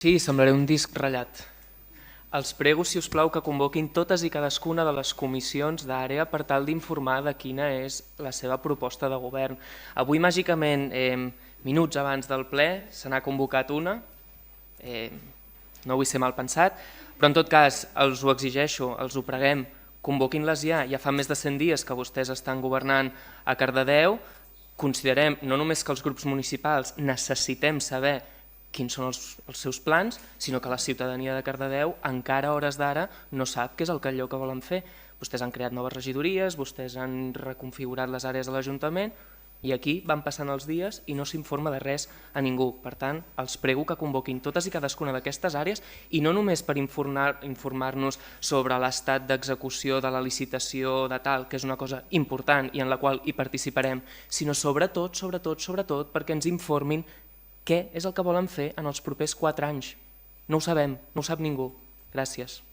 Sí, semblaré un disc ratllat. Els prego, si us plau, que convoquin totes i cadascuna de les comissions d'àrea per tal d'informar de quina és la seva proposta de govern. Avui, màgicament, minuts abans del ple, se n'ha convocat una, no vull ser mal pensat, però en tot cas els ho exigeixo, els ho preguem, convoquin-les ja. Ja fa més de 100 dies que vostès estan governant a Cardedeu. Considerem no només que els grups municipals necessitem saber quins són els seus plans, sinó que la ciutadania de Cardedeu encara a hores d'ara no sap què és allò que volen fer. Vostès han creat noves regidories, vostès han reconfigurat les àrees de l'Ajuntament i aquí van passant els dies i no s'informa de res a ningú. Per tant, els prego que convoquin totes i cadascuna d'aquestes àrees i no només per informar-nos sobre l'estat d'execució de la licitació de tal, que és una cosa important i en la qual hi participarem, sinó sobretot perquè ens informin què és el que volen fer en els propers 4 anys. No ho sabem, no ho sap ningú. Gràcies.